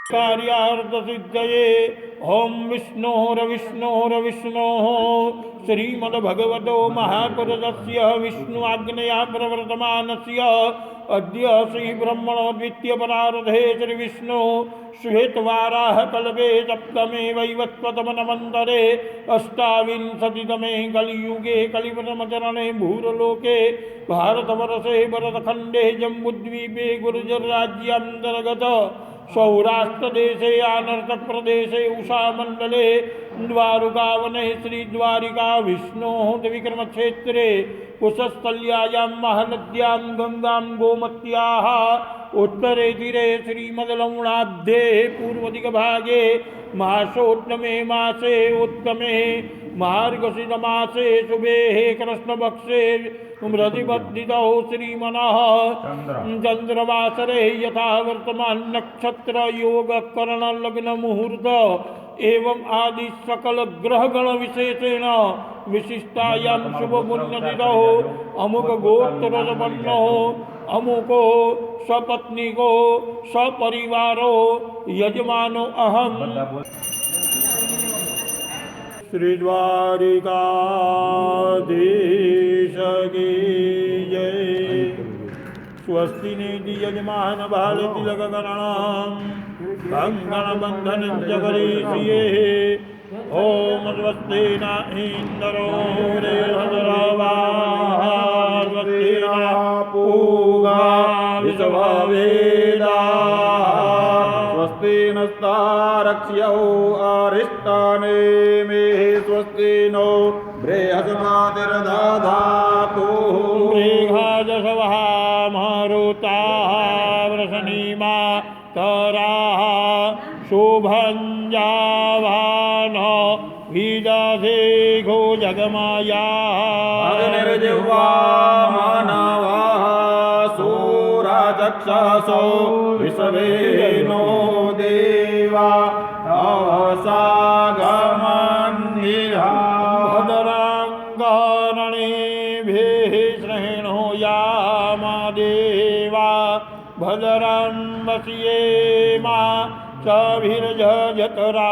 कार्यार्थसिद्धये ओम विष्णोर्विष्णोर्विष्णोः श्रीमद्भगवतो महापुरुषस्य विष्णुआज्ञया प्रवर्तमानस्य अद्य श्रीब्रह्मणो द्वितीयपरार्धे श्रीविष्णु श्वेतवाराहकल्पे सप्तमे वैवस्वतमन्वन्तरे अष्टाविंशतितमे कलियुगे कलिप्रथमचरणे भूरलोके भारतवर्षे भरतखण्डे जम्बूद्वीपे गुर्जरराज्यान्तर्गत सौराष्ट्रदेशे आनर्तप्रदेशे उषामण्डले द्वारुकावने श्रीद्वारिका विष्णोः त्रिविक्रमक्षेत्रे कुशस्थल्यायां महानद्यां गंगां गोमत्याः उत्तरे तीरे श्रीमद्लवणाब्धे पूर्वदिग्भागे मासोत्तमे मासे उत्तमे मार्गशीर्षमासे शुभेः कृष्णपक्षे मृदिबद्धितौ श्रीमनः चंद्रवासरे यथा वर्तमान नक्षत्र योग करण लग्न मुहूर्त एवं आदि सकल ग्रहगण विशेषेण विशिष्टायां शुभ पुण्यतिथौ अमुक गोत्रोत्पन्नो अमुको सपत्नीको सपरिवारो यजमानो अहम। श्री द्वारिकाधीश की जय। स्वस्ति निधि यजमान बाल तिलक गणनाम कंगण बंधन जगरीषिये ओम स्वस्ति न इंद्रो स्वस्ति न पूगा विश्ववेदा स्वस्ति नस्तारक्ष्यौ अरिष्टाने मे स्वस्ति नो बृहस्पतिर्दधातु बृहस्पतिः मारुताः वृषणीमा तराः शुभञ्जावान विदधे घो जगमाया अग्निर्जिह्वा मानवाः सूरचक्षसो विश्वेनो देवा सागमन्निहा भद्राङ्गणेभिः श्रेणो यामादेवा भद्रं वस्येमा चभिर्जयतराः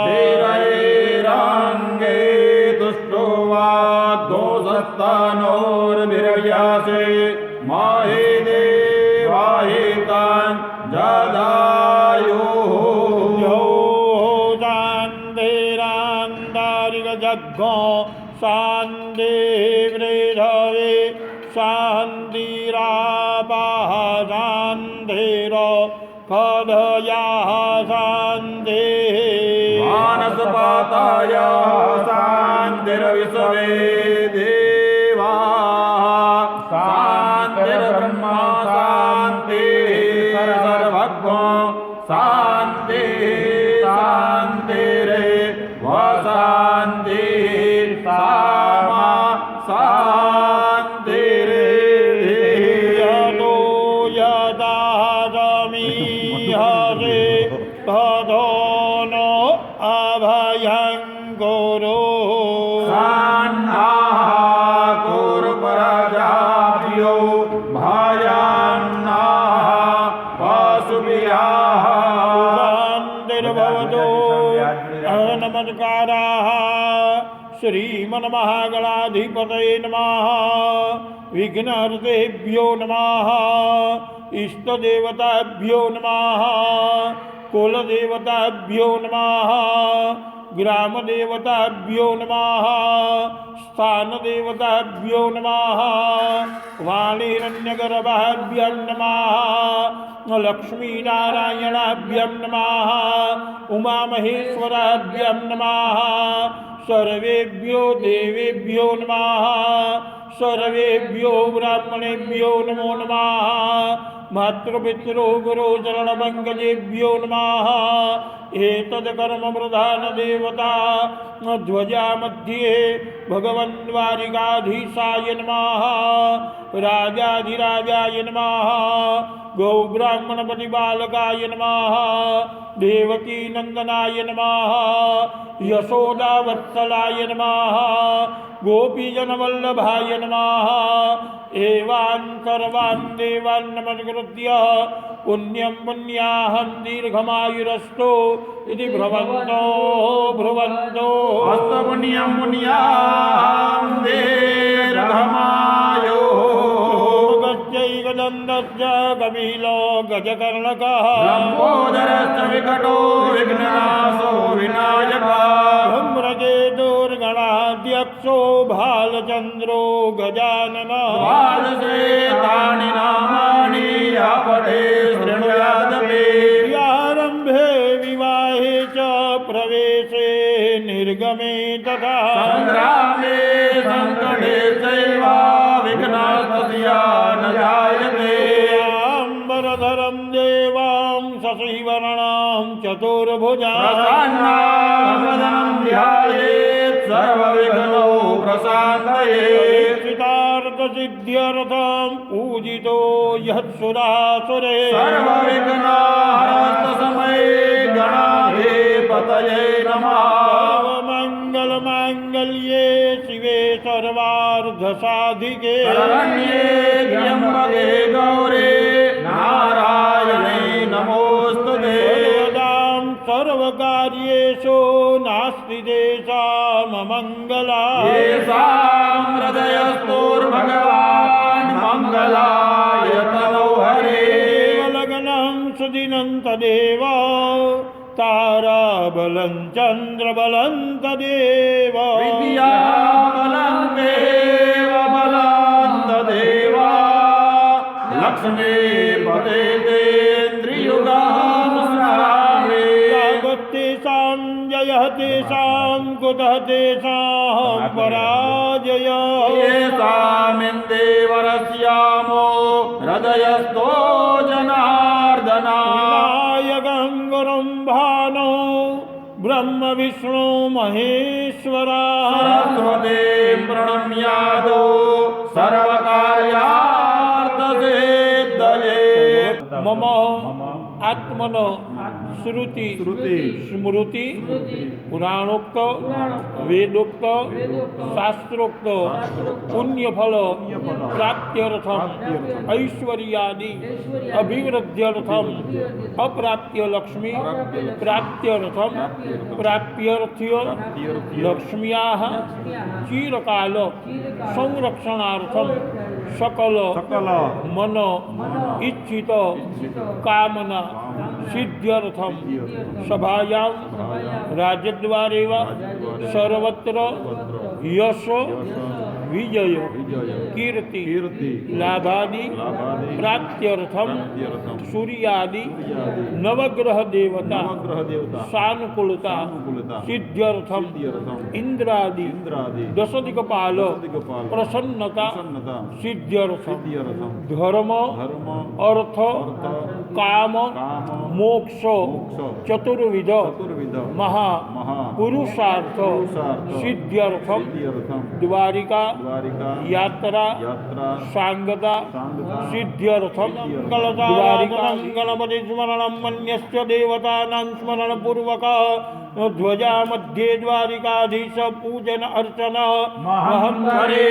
धीरैराङ्गे तुष्टो वाग्दोषस्तनोर्भिर्व्यासे माहि देवाहितान् जदायुः यो शान्तिरान्तारिकजग्गो शान्तिवृधवे शान्तिरापाः शान्तिरो खदयाः शान्तिः मानसपातायाः शान्तिर्विश्वे देवाः शान्तिर्ब्रह्मा शान्तिः सर्वज्ञो शान्तिः शान्तिरेव शान्तिः सामा शान्तिरेव यदा रमीहरे तदो नो अभयं गुरु सन्नाः कुरुपराजाभ्यो भयान्नाः पशुभ्यः शान्तिर्भवतु। नमस्काराः श्रीमन्महागणाधिपतये नमः। विघ्नहर्तेभ्यो नमः। इष्टदेवताभ्यो नमः। कुलदेवताभ्यो नमः। ग्रामदेवताभ्यो नमः। स्थानदेवताभ्यो नमः। वाणिरण्यगर्भाभ्यं नमः। लक्ष्मीनारायणाभ्यं नमः। उमामहेश्वराभ्यं नमः। सर्वेभ्यो देवेभ्यो नमः। सर्वेभ्यो ब्राह्मणेभ्यो नमो नमः। मातृपितरो गुरो चरणपङ्कजेभ्यो नमः। एतत्कर्मप्रधान देवता ध्वजा मध्ये भगवन् द्वारिकाधीशाय नमः। राजाधिराजाय नमः गौब्राह्मणपतिबालकाय नमः देवकी नंदनाय नमः यशोदावत्सलाय नमः गोपीजनवल्लभाय नमः एवान् सर्वान् देवान् नमस्कृत्य पुण्यं पुण्याहं दीर्घमायुरस्तु इति भ्रवन्तो अस्तपुण्यं पुण्याहं दीर्घमायुः गजैकदन्तश्च कपिलो गजकर्णकः लम्बोदरश्च विकटो विघ्ननाशो विनायकः धूम्रकेतुर्गणाध्यक्षो भालचन्द्रो गजाननः द्वादशेतानि नामानि आपठे शृणुयादपि आरम्भे विवाहे च प्रवेशे निर्गमे तथा सङ्ग्रामे सङ्कटे चैव विघ्नस्तस्य न जायते अम्बरधरं देवां शशिवर्णां चतुर्भुजां प्रसन्नावदनं ध्यायेत् सर्वविघ्नौ प्रशान्तये सिद्ध्यर्थं पूजितो यत्सुरासुरे सर्वविघ्नहरस्तमये गणाधिपतये नमः मंगलमांगल्ये शिवे सर्वार्धसाधिके शरण्ये त्र्यम्बके गौरे नारायणे नमोस्तुते सर्वदां सर्वकार्येषु नास्ति देशाममङ्गला येषां हृदयस्थोर्भगवान् मङ्गलाय तनो हरे देवलग्नं सुदिनं तदेव ताराबलं चन्द्रबलं तदेव विद्याबलं देवबलं तदेव लक्ष्मीपते तेन्द्रियुगां स्मरामि तेषां जयः तेषां कुतः तेषां पराजय येषामिन्देवरस्यामो हृदयस्थो जनार्दना नायकं गुरुं भानो ब्रह्म विष्णु महेश्वरा सरस्वतीं प्रणम्यादो सर्वकार्यार्थसिद्धये मम आत्मनो श्रुति स्मृति पुराणोक्त वेदोक्त शास्त्रोक्त पुण्यफल प्राप्त्यर्थम ऐश्वर्यादि अभिवृद्ध्यर्थम अप्राप्य लक्ष्मी प्राप्त्यर्थम प्राप्यर्थ्य लक्ष्म्याः चिरकाल संरक्षणार्थम सकल मन इच्छित कामना सिद्ध्यर्थम सभायां राजद्वारे वा सर्वत्र यश विजय कीर्ति लाभादि प्राप्त्यर्थम सूर्यादि नवग्रह देवता सानुकूलता सिद्ध्यर्थम इंद्रादि दशदिक्पाल प्रसन्नता सिद्ध्यर्थम धर्म अर्थ काम मोक्ष चतुर्विध महा पुरुषार्थ सिद्ध्यर्थम द्वारिका यात्रा सांगता सिद्ध्यर्थम गणपति स्मरणं मन्यस्य देवतानां स्मरण पूर्वक ध्वजा मध्ये द्वारिकाधीश पूजन अर्चन महं हरे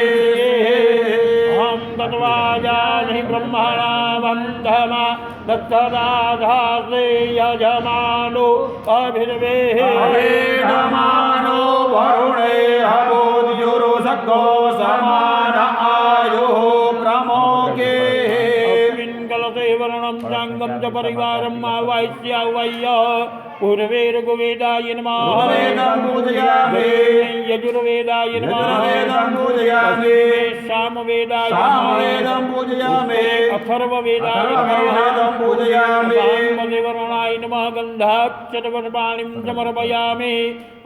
हम तत्वाजानि ब्रह्मणा बन्धमा तत्तदाधारे यजमानो अभिर्वेदमानो वरुणे हवोद्युरुषको समान आयुः प्रमोके कलसे वर्णं चाङ्गं च परिवारं आवाह्य पूर्वेर्गुवेदाय नमः वेदं पूजयामि यजुर्वेदाय नमः वेदं पूजयामि सामवेदाय सामवेदं पूजयामि अथर्ववेदाय अथर्ववेदं पूजयामि वामदेवरुणाय नमः गन्धाक्षतवर्पाणिं समर्पयामि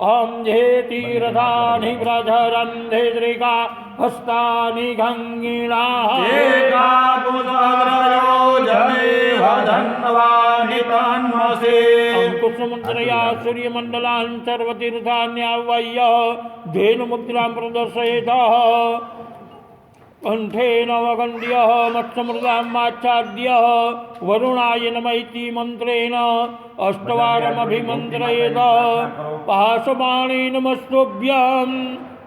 अहं जेतीरथानि प्रधरन्धे श्रीका हस्तानि गङ्गिणाः एकापुसहस्रयो जनेह धन्वानि तन्मसे अंकुशमुद्रया सूर्यमण्डलान् सर्वतीर्थान्याह्वय्य धेनुमुद्रां प्रदर्शयेत् कंठे नवगंड्यः मत्समृतामाच्छाद्यः वरुणाय नमः इति मन्त्रेण अष्टवारमभिमन्त्रयेत् पाशपाणि नमस्तुभ्यं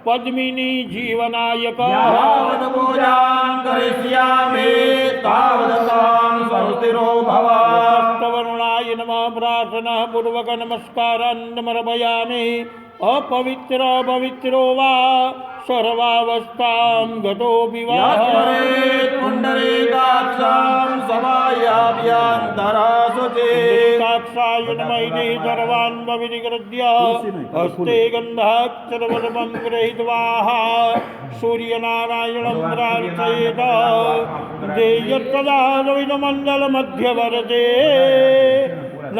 पद्मिनी जीवनायकः यावत् पूजां करिष्यामि तावत् तां स्वस्तिरो भव वरुणाय नमः प्रार्थना पूर्वक नमस्कारान् समर्पयामि अपवित्र पवित्रो वा सर्वावस्थां गतोऽपि वा यस्मरेत् पुण्डरीकाक्षां समायाभ्यन्तरासु चेत् साक्षाय नमः इति सर्वान् पवित्रीकृत्य हस्ते गन्धाक्षरवरमं गृहीत्वा सूर्यनारायणं प्रार्थयेत् देयत्तदा द्वैतमण्डलमध्यवर्ते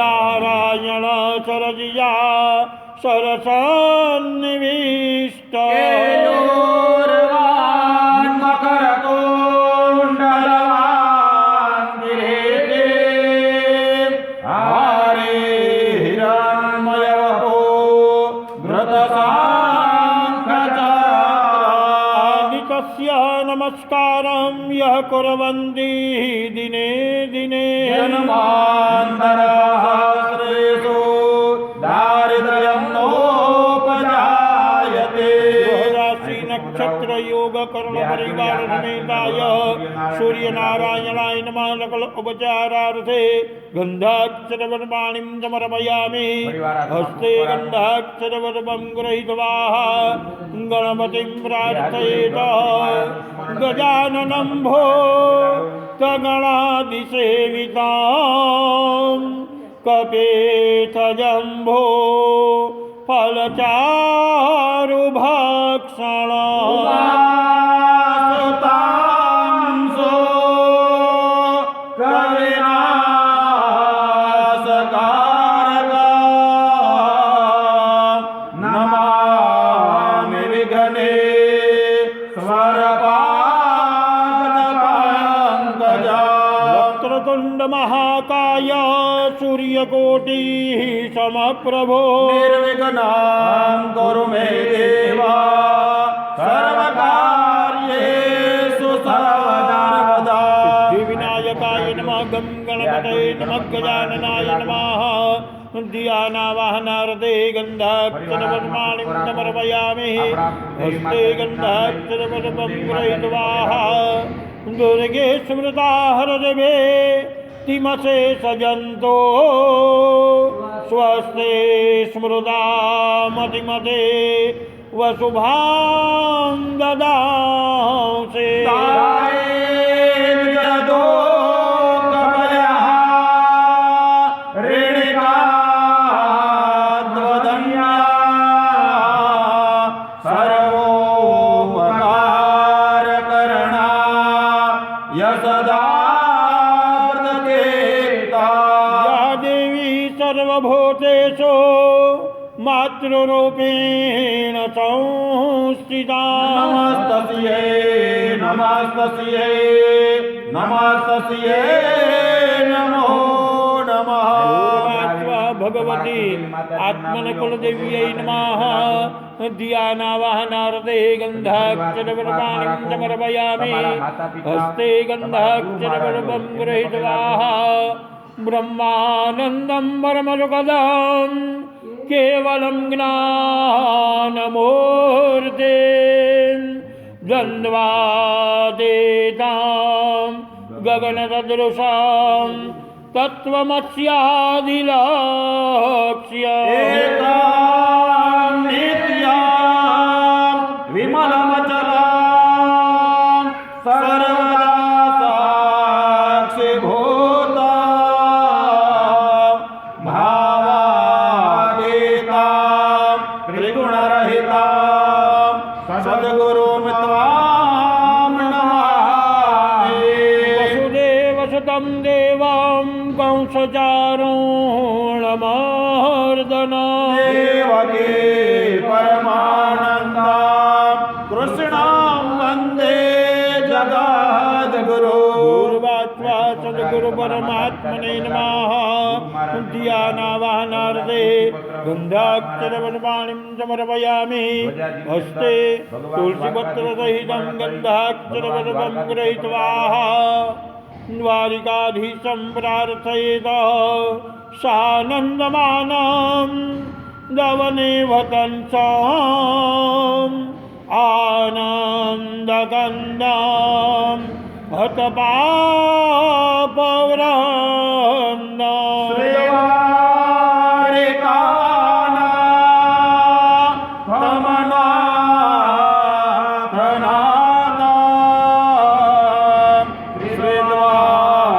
नारायण सरजिया सरसन्निविष्ट केयोर्वान् मकरकुण्डलवान् विरेते हारे हिरण्मयवपो आदितस्य नमस्कारं यः कुर्वन्ति दिने दिने जन्मान्तरहस्रेषु दारिद्र्यं नोपजायते राशि नक्षत्र योग कर्ण परिवार समेताय सूर्यनारायणाय नमः सकल उपचारार्थे गन्धाक्षरवरपाणिं समर्पयामि हस्ते गन्धाक्षरवरपं गृहीत्वा गणपतिं प्रार्थयेत् गजाननं भो गणादिसेवितां कपेथजम्भो फलचारुभक्षण वासुतांसो कविनाशकारका नमामि विघ्ने स्वरपादपङ्कजा वक्रतुण्ड महाकाय सूर्यकोटिः समप्रभो निर्विघ्नं कुरु मे देवा सर्वकार्येषु सर्वदा विनायकाय नमः गं गणपतये नमः गजाननाय नमः ध्यानावाहनार्थे गन्धाक्षरवरपाणिं समर्पयामि हस्ते गन्धाक्षरवरपं गृहीत्वा दुर्गे स्मृता हरदेवे तिमसे सजन्तो स्वस्ते स्मृता मतिमते वसुभां ददांसे जदो कमलः ऋणिकाद्वदन्या सर्वोपकारकरणा यशदार्दकेता या देवी सर्वभूतेषु मातृरूपेण संस्थिता नमस्तस्यै नमस्तस्यै नमस्तस्यै नमो नमः भगवती आत्मनकुलदेव्यै नमः ध्यानावाहनार्थे गन्धाक्षरवरपाणिं समर्पयामि हस्ते गन्धाक्षरवरपं गृहीत्वा ब्रह्मानन्दं परमसुखदं केवलं ज्ञानमूर्ते द्वन्द्वातीतां गगनसदृशां तत्त्वमस्याधिलक्ष्य एतां नित्यां विमलमचलां सर्वदा साक्षिभूतां भावातीतां त्रिगुणरहितां सद्गुरुमित्वां नमामि वसुदेवसुतं देवं कंसचारूणमर्दन देवकी परमानन्दां कृष्णां वन्दे जगद्गुरुं पूर्वात्वा गुरुपरमात्मने नमः ध्यानावाहनार्थे गन्धाक्षरवनपाणिं समर्पयामि हस्ते तुलसीपत्रसहितं गन्धाक्षरवनपं गृहीत्वा द्वारिकाधीशं प्रार्थयेत सानन्दमानं दवनेवतंसम् आनन्दगन्धं हतपापवृन्दम् श्रीवारिकाना तमनाथनाथा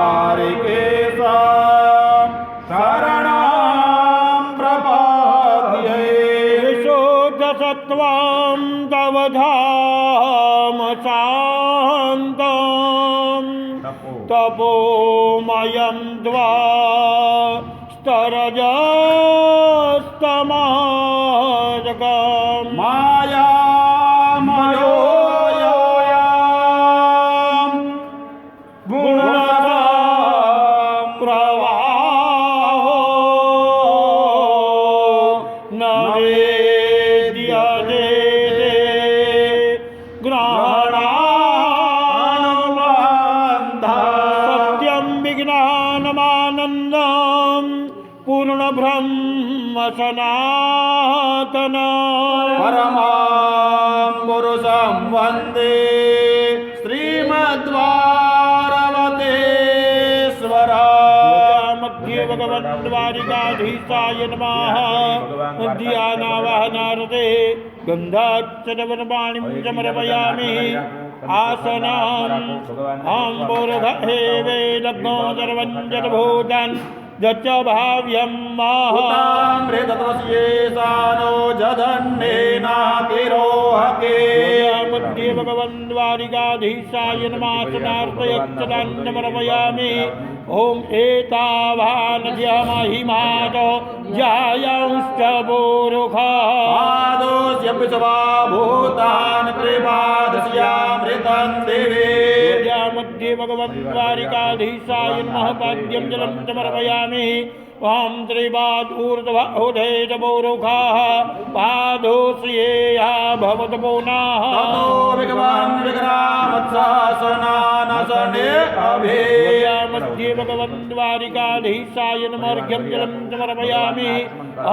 श्रीद्वारिकेशा शरणं प्रपद्ये विशुद्धसत्त्वं तव धाम शान्तम् तपोमयं द्वास्तरजस्तमाजकम् मायामयोऽयं गुणप्रवाहो न वेद्यते ग्रहणानुबन्धः सत्यं विज्ञानमानन्दं पूर्णब्रह्म सनातनं परमां पुरुषं वन्दे श्रीमद्वारवतेश्वरा मध्ये भगवन् द्वारिकाधीशाय नमः ध्यानावाहनार्थे गन्धाक्षरवनपाणिं समर्पयामि आसनम् आम्बोरधे वेदग्नो सर्वं जडभूतन् दच्च भाव्यं ताम्रेतत्वस्येषानो जधन्नेनातिरोहके मध्ये भगवन् द्वारिकाधीशाय नमासनार्थयक्षदान् समर्पयामि ॐ एतावानद्य महिमातो जायांश्च बोरुखः आदोष्यपि च वा भूतान् त्रिपादस्यामृतं दिवे मध्ये भगवन् द्वारिकाधीशाय नमः पाद्यं जलं समर्पयामि ॐ त्रिपादूर्ध्वोधेत बोरुखाः पादोश्रियेया भवत पुनः ततो भगवान् विग्रामत्सासनानसने अभे मध्ये भगवन् द्वारिकाधीशाय नमर्घ्यं जलं समर्पयामि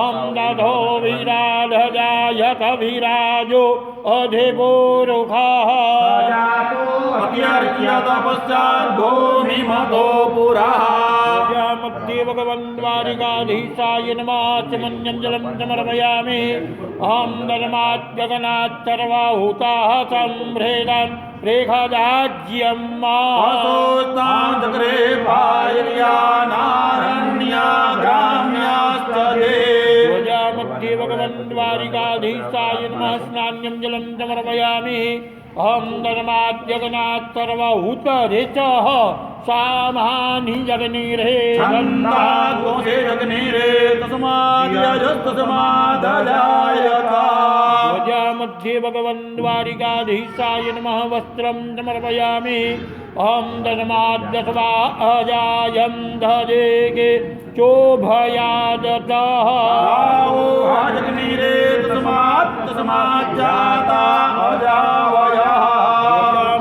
ॐ दाधो विराधजायत विराजो अधिपोरुखाः अत्यर्च्यतपश्चात् भूमिमतो पुरः मध्ये भगवन् द्वारिकाधीशाय नमाचमन्यं जलं समर्पयामि ॐ धर्माद्यगनात् सर्वाहुताः सम्भ्रेदान् रेखादाज्यं असोस्ताञ्चक्रे पायर्यानारण्या ग्राम्याश्च मध्ये भगवन् द्वारिकाधीशाय नमः स्नान्यं जलं समर्पयामि ॐ धर्माद्यगनात् सर्वहुतरेचः सामानि जगनीरे छन्दाद्वंसे जगनीरे तस्माद्यजस्तस्मादजायता मध्ये भगवन् द्वारिकाधीशाय नमः वस्त्रं समर्पयामि ॐ धर्माद्यसवा अजायं धजेगे चोभयादतः जगनीरे तस्माज्जाता अजावयः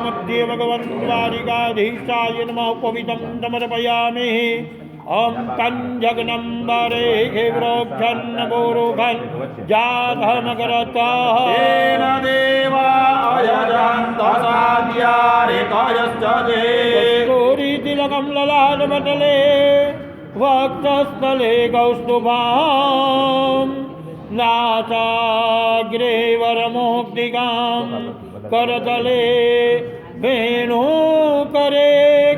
मध्ये भगवन् द्वारिकाधीशाय नमः पवित्रं समर्पयामि ॐ कञ्जग्नं वरेः वृक्षन् बोरुघन् जातमकरतः तेन देवा अयजन्तसाद्यारितयश्च ते कस्तूरीतिलकं ललाटपटले वक्षस्थले कौस्तुभां नासाग्रे वरमुक्तिकां करतले वेणुकरे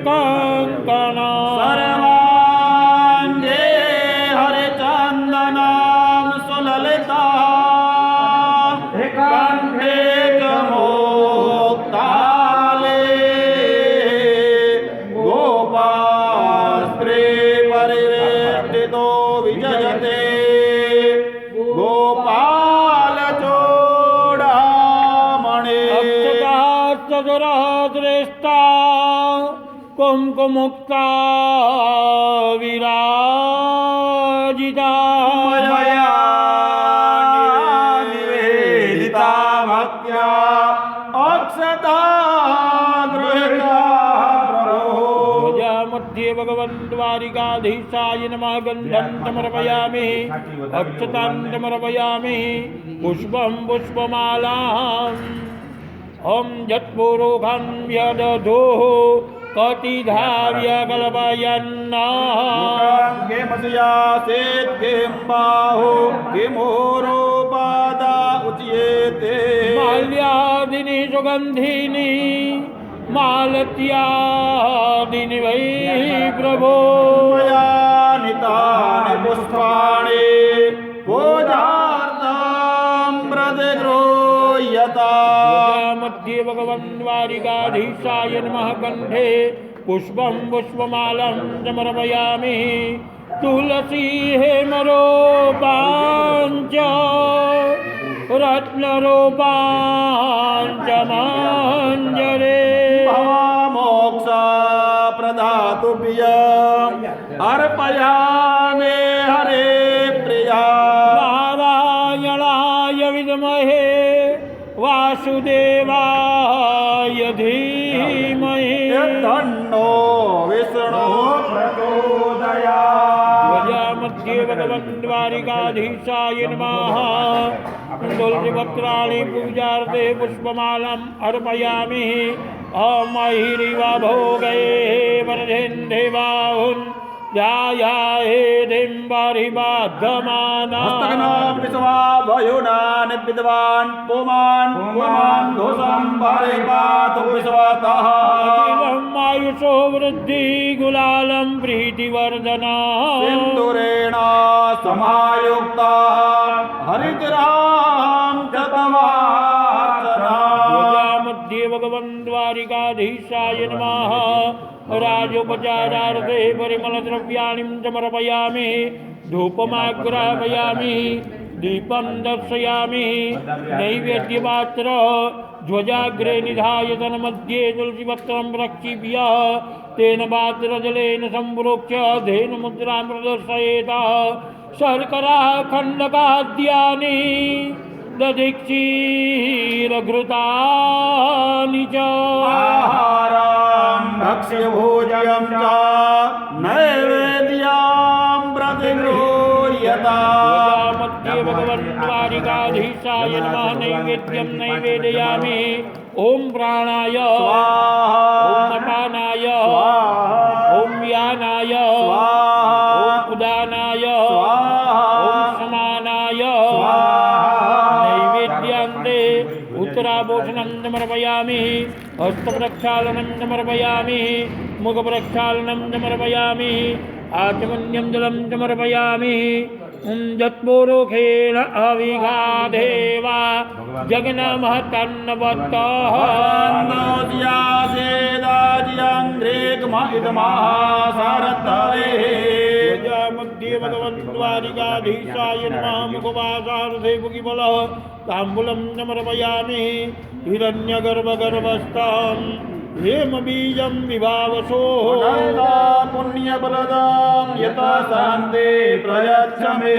कङ्कणा सर्वाङ्गे हरिचन्दनां सुललिता कण्ठे च मोक्ताले गोपास्त्रे परिवेष्टितो विजयते गोपालचूडामणि श्रेष्ठा शङ्कुमुक्ता विराजिता मया निवेदिता भक्त्या अक्षता गृहीता प्रभो मध्ये भगवन् द्वारिकाधीशाय नमः गन्धं समर्पयामि अक्षतां समर्पयामि पुष्पं पुष्पमालाम् ॐ यत्पुरुषं यदधुः कटिधार्य कल्पयन्नः किमस्यासेत् किं बाहु किमोरोपादा उच्येते माल्यादिनि सुगन्धिनि मालत्यादिनि वै प्रभो मया नितानि पुष्पाणि पूजार्थं प्रतिगृह्यता मध्ये भगवन् द्वारिकाधीशाय नमः कण्ठे पुष्पं पुष्पमालं समर्पयामि तुलसी हेमरूपाञ्च रत्नरूपाञ्च माञ्जरे मोक्ष प्रदातुभ्यम् अर्पयामि हरे प्रिया नारायणाय विद्महे वासुदेवाय धीमहि तन्नो विष्णु प्रचोदयात् मध्ये भगवन् द्वारिकाधीशाय नमः तुलसीपत्राणि पूजार्थे पुष्पमालाम् अर्पयामि अमहिरिवा भोगे वरदेन्दे बाहुन् ध्यायाहे दिम्बरिबाद्धमाना विश्वाद्वयुनानि विद्वान् पुमान् पुमान् दोषं परिपातु विश्वतः आयुषो वृद्धि गुलालं प्रीतिवर्धना सिन्दूरेण समायुक्ता हरिद्रां चतवार्चना मध्ये भगवन् द्वारिकाधीशाय नमः राजोपचारार्थे परिमलद्रव्याणि समर्पयामि धूपमाग्रापयामि दीपं दर्शयामि नैवेद्यपात्र ध्वजाग्रे निधाय तन्मध्ये तुलसीपत्रं प्रक्षिप्य तेन पात्रजलेन सम्प्रोक्ष्य धेनुमुद्रां प्रदर्शयेत् शर्करा खण्डकाद्यानि दधिक्षीरघृतानि च आहारं भक्ष्यभोजनं च नैवेद्यं प्रतिगृह्यता मध्ये भगवन् द्वारिकाधीशाय नमः नैवेद्यं नैवेदयामि ॐ प्राणाय ॐ अपानाय ॐ व्यानाय ॐ उदानाय ॐ समानाय नैवेद्यान्ते उत्तराभूषणं समर्पयामि हस्तप्रक्षालनं समर्पयामि मुखप्रक्षालनं समर्पयामि आचमन्यं जलं समर्पयामि यत्पुरुषेण अविघादेवा जगन्महतन्नवतः मध्ये भगवन् द्वारिकाधीशाय नमः मुखवासार्थे मुखिबलः ताम्बूलं समर्पयामि हिरण्यगर्भगर्भस्थं हेमबीजं विभावसो पुण्यबलदां यथा शान्ते प्रयच्छ मे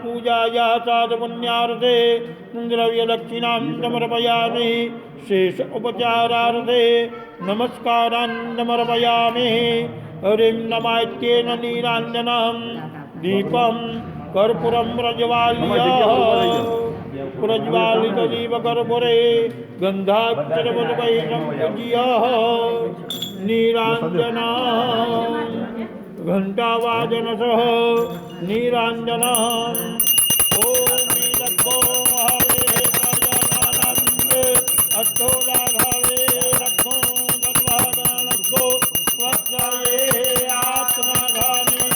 पूजायाः साधपुण्यार्थे द्रव्यदक्षिणां समर्पयामि शेष उपचारार्थे नमस्कारान् समर्पयामि हरिं नमात्येन नीराञ्जनं दीपं कर्पूरं प्रज्वालितदीपकर्पूरे गन्धाक्षरवद्वै सम्पूज्य नीराञ्जना घण्टावादनसह नीराञ्जनम् ॐ नीलभो हरे प्रजानन्दे अष्टो राघवे रघो गर्भागणो स्वच्छये आत्मधाने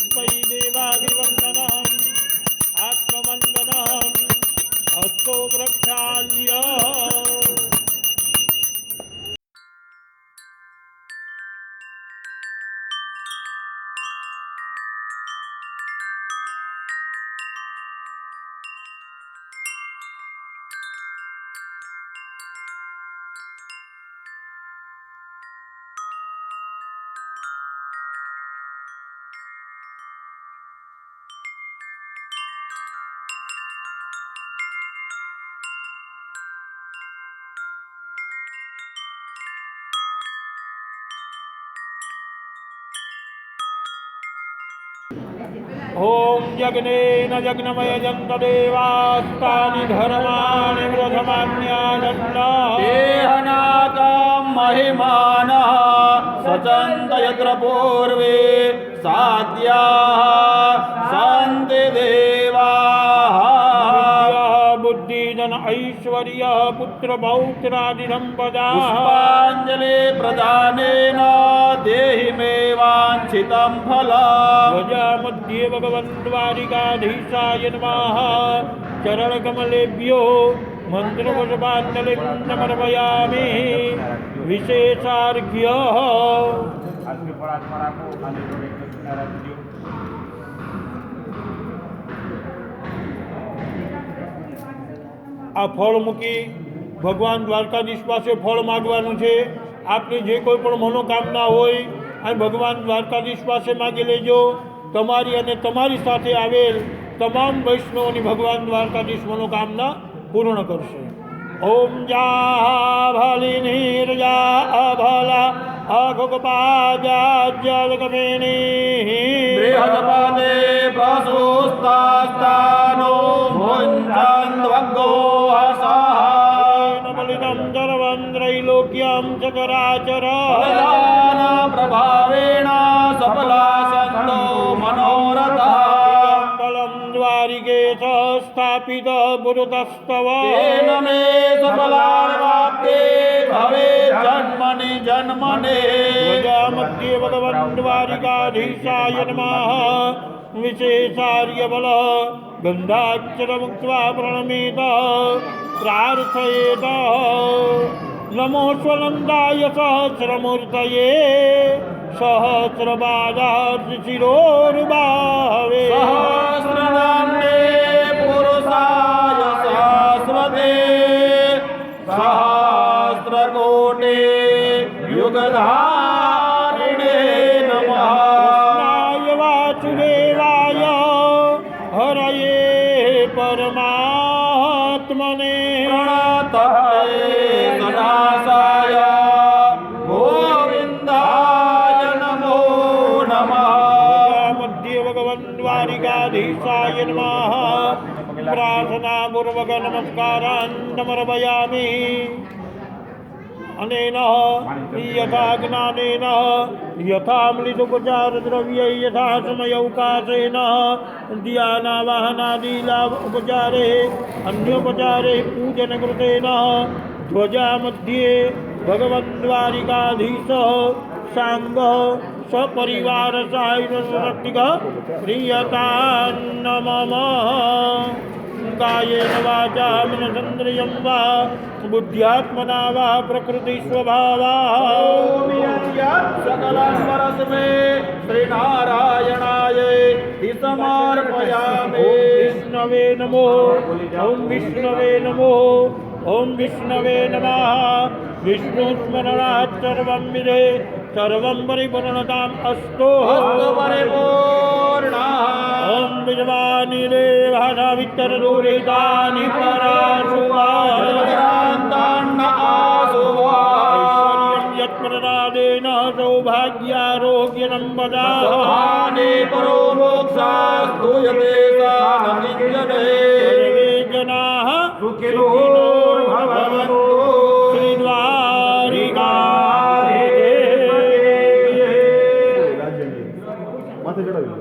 पुष्पै देवाभिवन्दनम् आत्मवन्दनम् हस्तो प्रक्षाल्य ओम यज्ञेन यज्ञमयजन्त देवास्तानि धर्माणि प्रथमान्यानन्ना देहनाकं महिमानः सचन्त यत्र पूर्वे साध्याः सन्ति देवाः बुद्धिधन ऐश्वर्य पुत्र पौत्रादि सम्पदा पुष्पाञ्जलि प्रदानेन देहि मे वाञ्छितं फलम् ध्वजा मध्ये भगवन् द्वारिकाधीशाय नमः चरणकमलेभ्यो मन्त्रपुष्पाञ्जलिं समर्पयामि विशेषार्घ्यः આ ફળ મૂકી ભગવાન દ્વારકાધીશ પાસે ફળ માગવાનું છે. આપની જે કોઈ પણ મનોકામના હોય અને ભગવાન દ્વારકાધીશ પાસે માગી લેજો. તમારી અને તમારી સાથે આવેલ તમામ વૈષ્ણવોની ભગવાન દ્વારકાધીશ મનોકામના પૂર્ણ કરશે. ઓમ જા ભલી નીરજા ભલા અઘોપાજાજલગમેણી બૃહસ્પતે પ્રસુસ્તાસ્તાનો મુંચન્દ્વગો બલિદમ સર્વં ત્રૈલોક્યં ચકરાચર પ્રભાવેણ સફલા સંતો મનોરથા બલમ દ્વારિકેશ સ્થાપિત પુરુતસ્તવ તેન મે સફલાર્વાપ્તે ભવે જન્મનિ જન્મને ધ્વજા મધ્યે ભગવन् દ્વારિકાધીશાય નમઃ વિશેષાર્ય બલ ગંધાક્ષરમુક્ત્વા પ્રણમેત પ્રાર્થયેત નમો સ્વનંદાય સહસ્રમૂર્તયે સહસ્રપાદાર્શિરોરુભાવે સહસ્રનામ્ને પુરુષાય શાશ્વતે સહસ્રકોટે યુગધારિણે નમઃ કૃષ્ણાય વાસુદેવાય હરયે પરમાત્મને પ્રણતઃ સદાસાય ગોવિંદાય નમો નમઃ મધ્ય ભગવन् દ્વારિકાધીશાય નમઃ પ્રાર્થનાપૂર્વક નમસ્કારાन् સમર્પયામિ. અનેન યથા જ્ઞાનેન યથામૃતોપચારદ્રવ્યૈ યથા સમયૌકાશેન ધ્યાનાવાહનાદિલાભ ઉપચારે અન્યોપચારે પૂજનકૃતેન ધ્વજા મધ્યે ભગવन् દ્વારિકાધીશ સાંગ સપરિવાર સાહિત્યક પ્રિયતાન્ન મમ કાયેન વાચા મનસેન્દ્રિયં વા બુદ્ધ્યાત્મના વા પ્રકૃતિ સ્વભાવા સકલં પરસ્મે શ્રીનારાયણાય સમર્પયામિ. વિષ્ણવે નમો ઓમ વિષ્ણવે નમો ઓમ વિષ્ણવે નમઃ. વિષ્ણુ સ્મરણાत् સર્વં વિદે સર્વં પરિપૂર્ણતાम् અસ્તુ. અસ્તુ પરિપૂર્ણઃ. ઓમ વિદ્વાનિ દેવાના વિતરદૂરિતાનિ પરાશુભાન્તાન્ન આશુભા યત્પ્રસાદેન સૌભાગ્યારોગ્ય સંપદા સહાને પરો મોક્ષાસ્તુ યતે સાનમિજ્યતે સર્વે જનાઃ સુખિનો ભવન્તુ. શ્રી દ્વારિકા માથે ચડાવી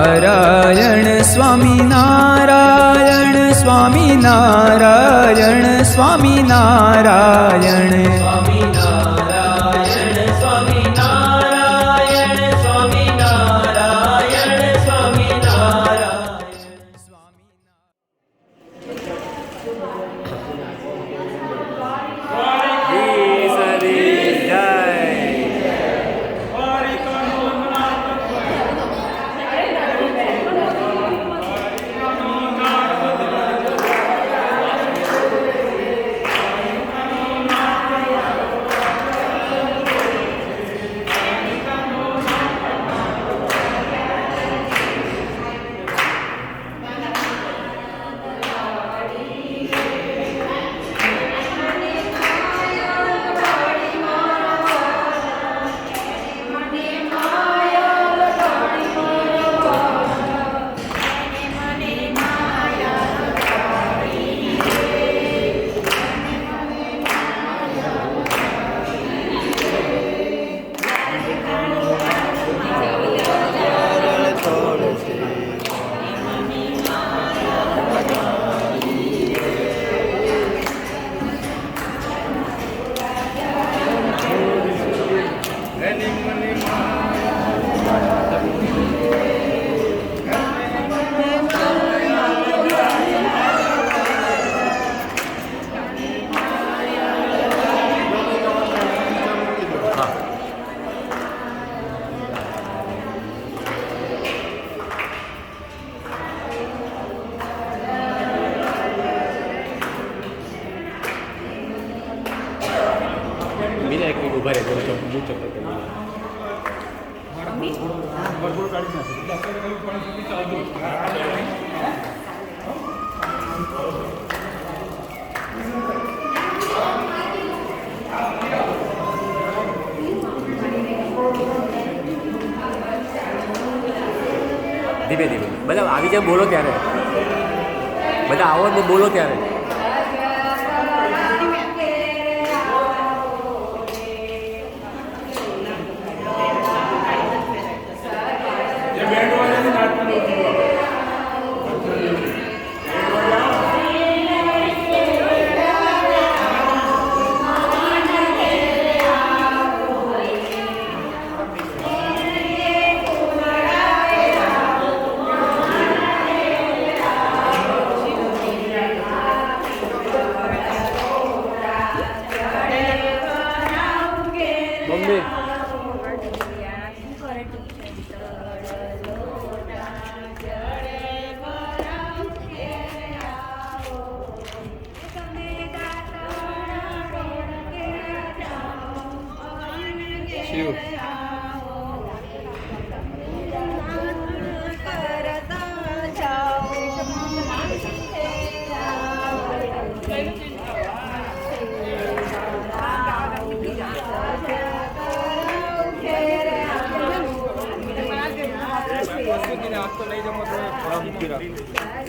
નારાયણ સ્વામી નારાયણ સ્વામી નારાયણ સ્વામી નારાયણ સ્વામી નારાયણ સ્વામી નારાયણ સ્વામી નારાયણ સ્વામી ધીમે ધીમે બધા આવી જાય બોલો ત્યારે, બધા આવો ને બોલો ત્યારે.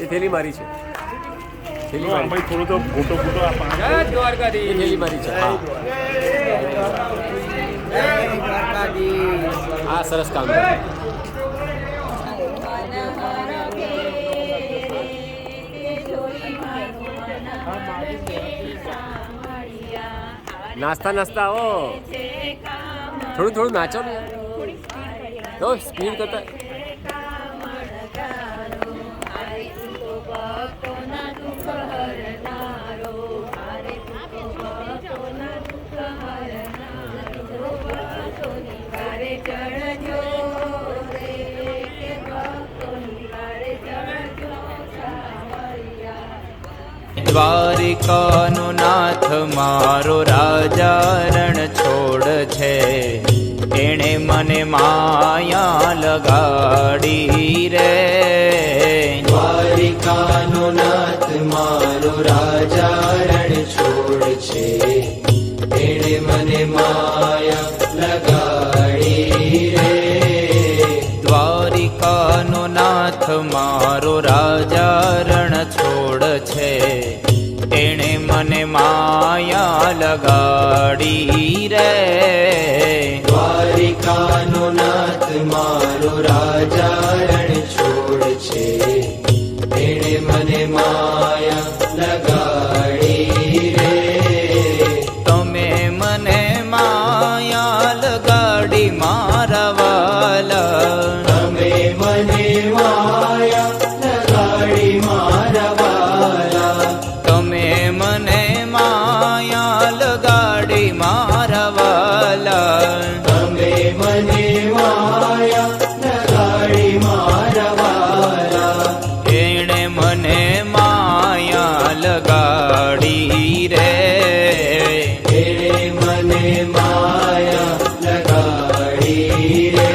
એ થેલી મારી છે, થેલી મારી થોડો તો ફોટો ફોટો દ્વારકાધી થેલી મારી છે. હા સરસ કામ છે. નાસ્તા નાસ્તા આવો, થોડું થોડું નાચો ને તો સ્પીડ કરતા. દ્વારિકાનો નાથ મારો રાજા રણ છોડ છે, એણે મને માયા લગાડી રે. દ્વારિકાનો નાથ મારો રાજા રણ છોડ છે, એણે મને માયા લગાડી રે. દ્વારિકાનો નાથ મારો રાજા રણ છોડ છે, એણે મને માયા લગાડી રે. દ્વારિકાનો નાથ મારો રાજા રણ છોડ છે તેણે મને માયા લગાડી રે તમે મને માયા લગાડી મારા વાલા તમે મને માયા લગાડી મારા વાલા તમે મને માયા લગાડી મારા વાલા તમે મને માયા લગાડી મારા વાલા એણે મને માયા લગાડી રે એણે મને માયા લગાડી રે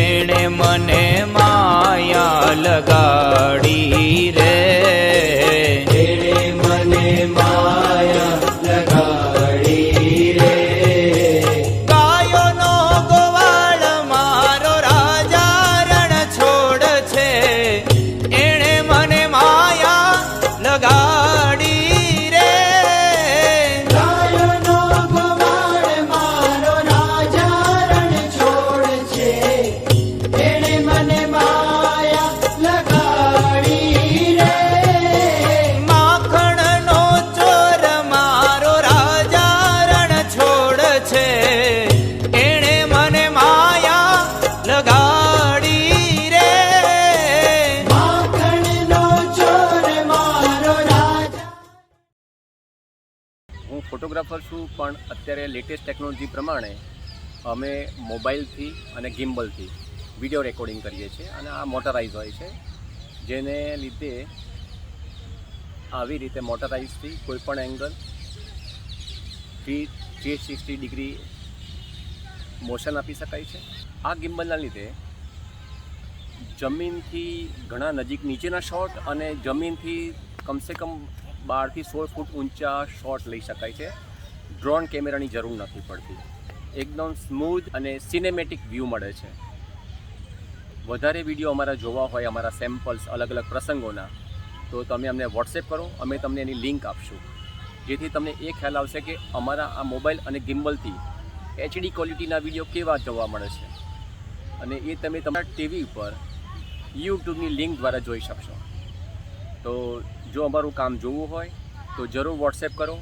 એણે મને માયા લગાડી રે એણે મને માયા લગાડી રે ગાયોનો ગોવાળ મારો રાજા રણ છોડ છે એણે મને માયા લગાડી રે ગાયોનો ગોવાળ મારો રાજા રણ છોડ છે એણે મને માયા લગાડી રે માખણનો ચોર મારો રાજા રણ છોડ છે એણે મને માયા લગાડી રે માખણનો ચોર મારો રાજા હું ફોટોગ્રાફર છું, પણ અત્યારે લેટેસ્ટ ટેકનોલોજી પ્રમાણે અમે મોબાઈલથી અને ગિમ્બલથી વિડીયો રેકોર્ડિંગ કરીએ છીએ અને આ મોટરાઇઝ હોય છે, જેને લીધે આવી રીતે મોટરાઇઝથી કોઈપણ એંગલ 360 ડિગ્રી મોશન આપી શકાય છે. આ ગિમ્બલના લીધે જમીનથી ઘણા નજીક નીચેના શોટ અને જમીનથી કમસે કમ 12 થી 16 ફૂટ ઊંચા શોટ લઈ શકાય છે. ડ્રોન કેમેરાની જરૂર નથી પડતી. એકદમ સ્મૂથ અને સિનેમેટિક વ્યૂ મળે છે. વધારે વિડીયો અમારા જોવા હોય, અમારા સેમ્પલ્સ અલગ અલગ પ્રસંગોના, તો તમે અમને વોટ્સએપ કરો, અમે તમને એની લિંક આપશું, જેથી તમને એ ખ્યાલ આવશે કે અમારા આ મોબાઈલ અને ગિમ્બલથી HD ક્વોલિટીના વિડીયો કેવા જોવા મળે છે, અને એ તમે તમારા ટીવી ઉપર યુટ્યુબની લિંક દ્વારા જોઈ શકશો. તો જો અમારું કામ જોવું હોય તો જરૂર વોટ્સએપ કરો.